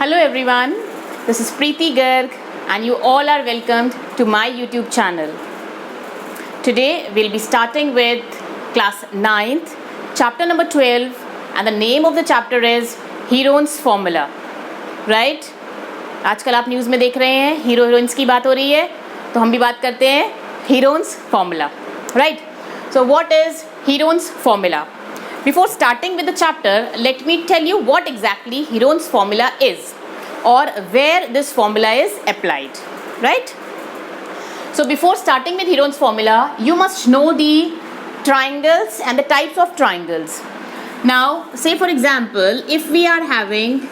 Hello everyone, this is Preeti Garg and you all are welcomed to my YouTube channel. Today we'll be starting with class 9th, chapter number 12 and the name of the chapter is Hero's Formula. Right? आजकल आप news में देख रहे हैं hero heroines की बात हो रही है तो हम भी बात करते हैं Hero's Formula. Right? So what is Hero's Formula? Before starting with the chapter, let me tell you what exactly Hero's formula is or where this formula is applied, right? So before starting with Hero's formula, you must know the triangles and the types of triangles. Now, say for example, if we are having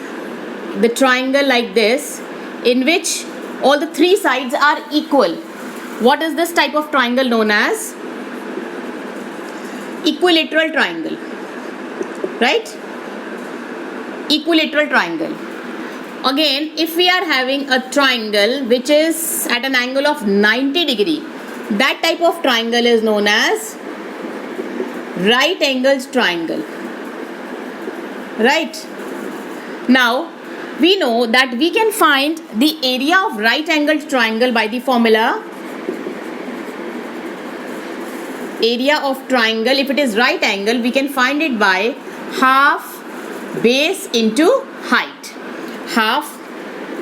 the triangle like this, in which all the three sides are equal, what is this type of triangle known as? Equilateral triangle. Right? Equilateral triangle. Again, if we are having a triangle which is at an angle of 90 degree, that type of triangle is known as right angled triangle. Right? Now, we know that we can find the area of right angled triangle by the formula area of triangle. If it is right angle, we can find it by half base into height. Half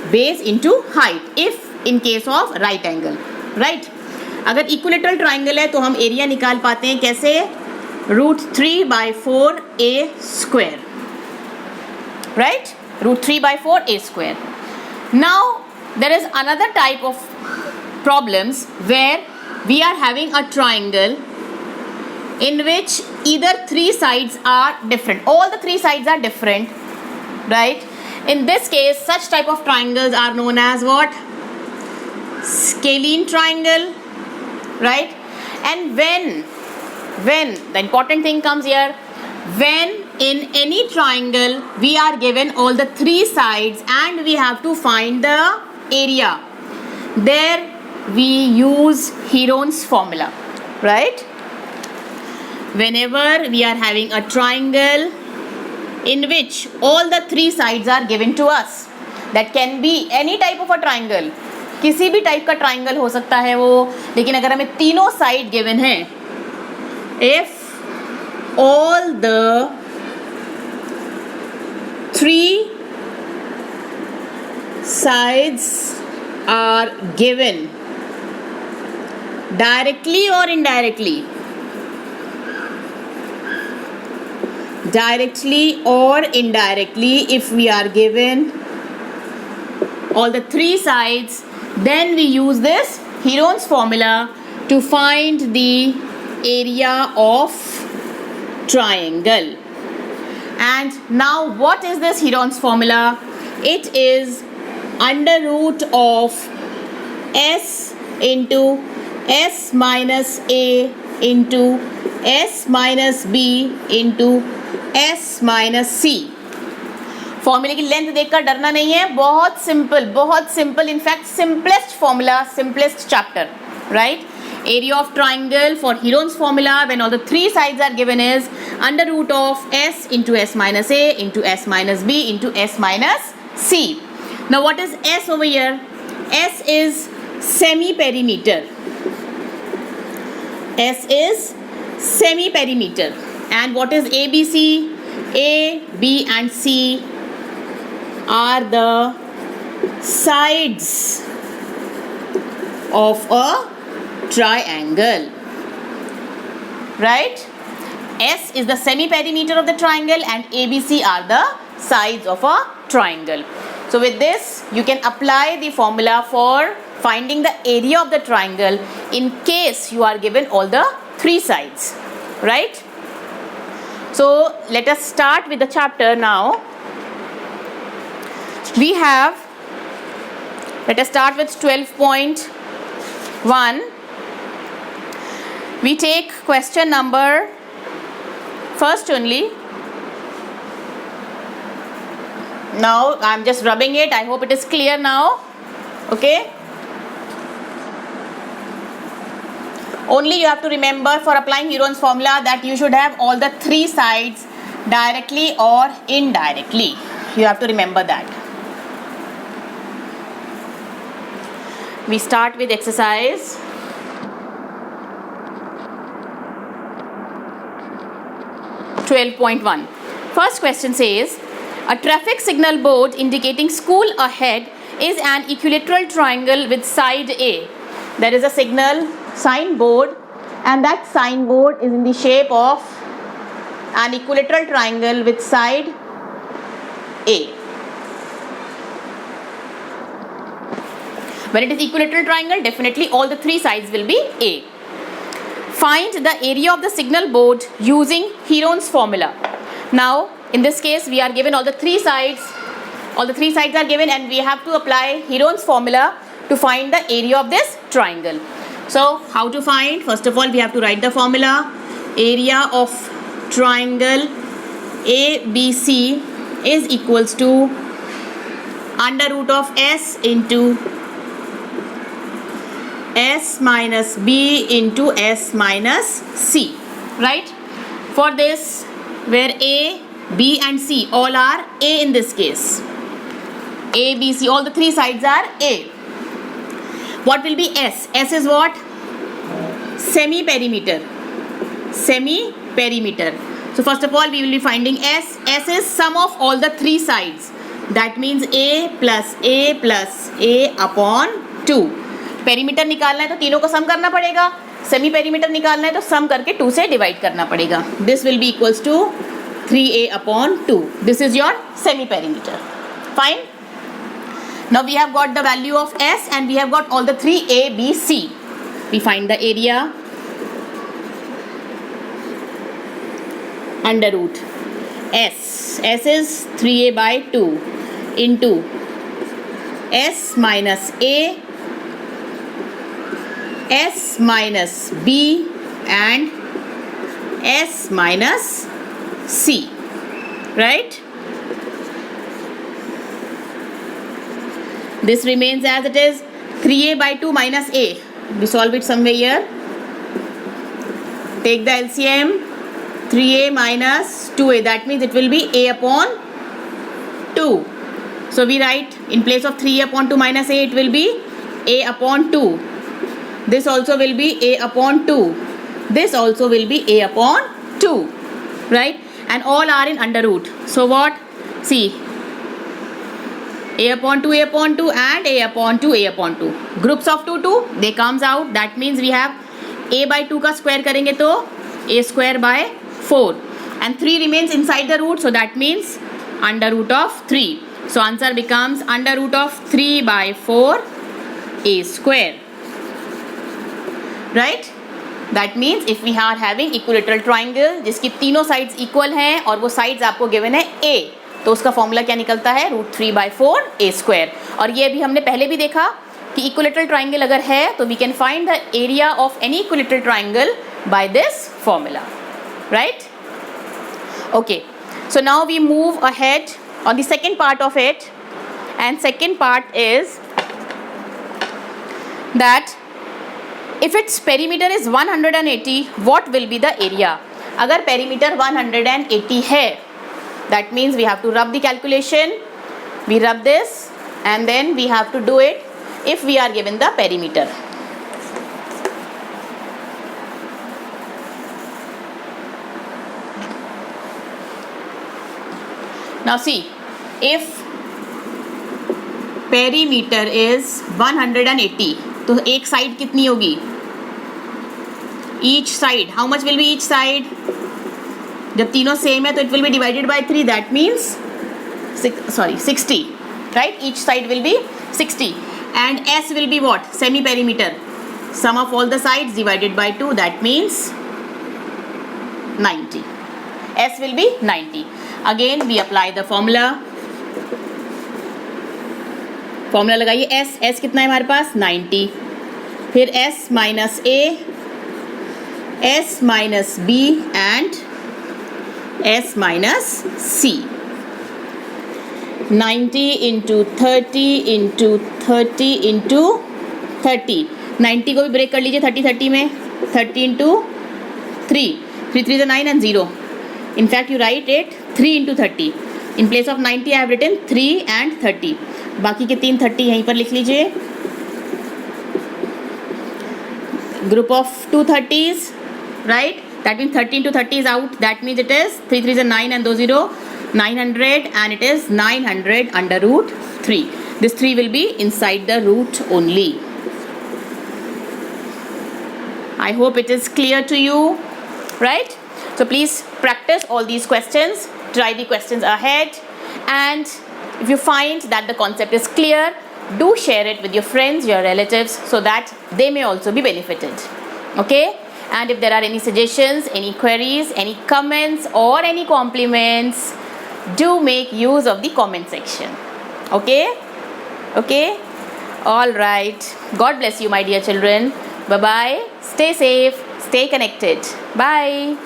base into height if in case of right angle. Right? अगर equilateral triangle है तो हम area निकाल पाते हैं कैसे? √3/4a square. Right? √3/4a square. Now there is another type of problems where we are having a triangle in which either three sides are different. All the three sides are different, right? In this case, such type of triangles are known as what? Scalene triangle, right? And when the important thing comes here, when in any triangle we are given all the three sides and we have to find the area, there we use Hero's formula, right? Whenever we are having a triangle in which all the three sides are given to us, that can be any type of a triangle, किसी भी type का triangle हो सकता है वो, लेकिन अगर हमें तीनों साइड गिवन है, if all the three sides are given directly or indirectly, directly or indirectly, if we are given all the three sides, then we use this Hero's formula to find the area of triangle. And now what is this Hero's formula? It is under root of s into s minus a into s minus b into s minus c. फॉर्मूले की length देखकर डरना नहीं है, बहुत simple, in fact simplest formula, simplest chapter, right? Area of triangle for Hero's formula when all the three sides are given is under root of s into s minus a into s minus b into s minus c. Now what is s over here? S is semi-perimeter. S is semi-perimeter. And what is ABC? A, B and C are the sides of a triangle. Right? S is the semi-perimeter of the triangle and ABC are the sides of a triangle. So with this, you can apply the formula for finding the area of the triangle in case you are given all the three sides. Right? So let us start with the chapter now. Let us start with 12.1. We take question number first only. Now I am just rubbing it. I hope it is clear now. Okay. Only you have to remember for applying Hero's formula that you should have all the three sides directly or indirectly. You have to remember that. we start with exercise 12.1. First question says, a traffic signal board indicating school ahead is an equilateral triangle with side A. There is a signal sign board, and that sign board is in the shape of an equilateral triangle with side A. When it is equilateral triangle, definitely all the three sides will be A. Find the area of the signal board using Heron's formula. Now, in this case, we are given all the three sides. All the three sides are given, and we have to apply Heron's formula to find the area of this triangle. So, how to find? First of all, we have to write the formula. Area of triangle ABC is equals to under root of S into S minus B into S minus C, right? For this, where A, B and C all are A in this case. A, B, C, all the three sides are A. What will be S? S is what? Semi-perimeter. Semi-perimeter. So first of all, we will be finding S. S is sum of all the three sides. That means A plus A plus A upon 2. Perimeter निकालना है तो तीनों को सम करना पड़ेगा. Semi perimeter निकालना है तो सम करके 2 से डिवाइड करना पड़ेगा. This will be equals to 3a upon 2. This is your semi perimeter. Fine. Now we have got the value of s and we have got all the 3 a b c. We find the area under root s. S is 3a by 2 into s minus a, S minus B and S minus C, right? This remains as it is. 3a by 2 minus a. We solve it somewhere here. Take the LCM. 3a minus 2a. That means it will be a upon 2. So we write in place of 3 upon 2 minus a, it will be a upon 2. This also will be a upon 2. This also will be a upon 2. Right? And all are in under root. So what? See. A upon 2, A upon 2 and A upon 2, A upon 2. Groups of 2, 2. They comes out. That means we have A by 2 का square करेंगे तो A square by 4. And 3 remains inside the root. So that means under root of 3. So answer becomes under root of 3 by 4 A square. Right? That means if we are having equilateral triangle जिसकी तीनों sides equal हैं और वो sides आपको given है A, तो उसका formula क्या निकलता है? √3 by 4 A square. और ये भी हमने पहले भी देखा कि equilateral triangle अगर है तो we can find the area of any equilateral triangle by this formula. Right? Okay. So now we move ahead on the second part of it, and second part is that if its perimeter is 180, what will be the area? अगर perimeter 180 है, that means we have to rub the calculation. We rub this and then we have to do it if we are given the perimeter. Now see, if perimeter is 180, तो एक side कितनी होगी? Each side, how much will be each side? जब तीनों same है तो it will be divided by 3. That means 60. Right? Each side will be 60. And S will be what? Semi perimeter. Sum of all the sides divided by 2. That means 90. S will be 90. Again we apply the formula. Formula लगाइए. S कितना है हमारे पास? 90. फिर S minus A, S minus B and S minus C. 90 into 30 into 30 into 30. 90 को भी break कर लीजिए 30 में. 30 into 3. 3 3 9 and 0. In fact you write it 3 into 30. In place of 90 I have written 3 and 30. बाकी के 3 30 यहीं पर लिख लीजिए. Group of 230s, right? That means 13 to 30 is out. That means it is 3 3s are 9 and those 0, 900, and it is 900 under root 3. This 3 will be inside the root only. I hope it is clear to you, right? So please practice all these questions, try the questions ahead, and if you find that the concept is clear, do share it with your friends, your relatives, so that they may also be benefited. Okay? And if there are any suggestions, any queries, any comments or any compliments, do make use of the comment section. Okay? Okay? All right. God bless you, my dear children. Bye-bye. Stay safe. Stay connected. Bye.